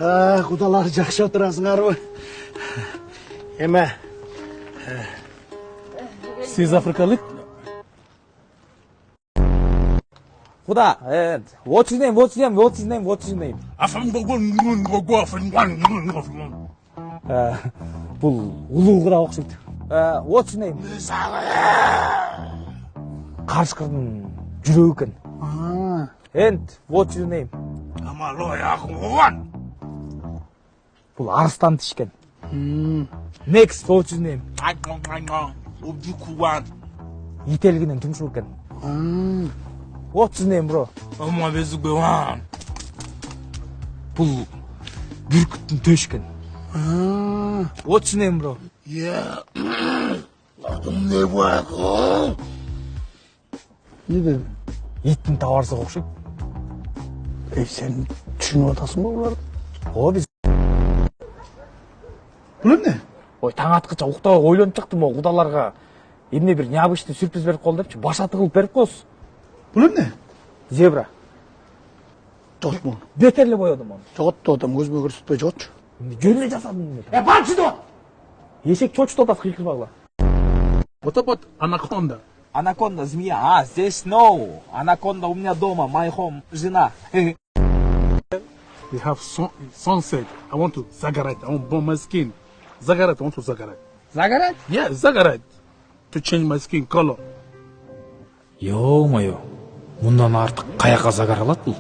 Кудалар жакшы отурасыңарбы? Эме. Сиз Африкалык? Куда? What's his name? What's his name? What's his name? What's his name? Бул улуу кыра окшойт. What's his name? Карышкырдын жүрөгү экен. And what's your name? Бул арыстан тишкен. Next, what's his name? Ителгинен түмшүк экен. What's his name, bro? Бул бүркүттүн төшкен. What's his name, bro? Не дедим? Иттин табарсыг окшойт. Сен түшүнүп атасың ба буларды? Биз Бул эмне? ой таң аткыча уктабай ойлонуп чыктым го кудаларга эмне бир необычный сюрприз берип кол депчи. Баш аты кылып берип коесуз. Бул эмне? Зебра. Жоготмун. Бетерле боёдум аны. Жоготту адам көзмө көрсөтпөй жоготчу. Жөнүнө жасадым эмне? Бачыды. Эшек чочтуп атат кыйкырбагыла. What about Anaconda? Анаконда, змея. Здесь no. Анаконда у меня дома, my home, жена. We have sunset. I want to Zagarite. I want to burn my skin. Zagarite, I want to Zagarite. Загорать? Yeah, Zagarite. To change my skin color. Ё-моё. Мындан артык каяка загара алат бул?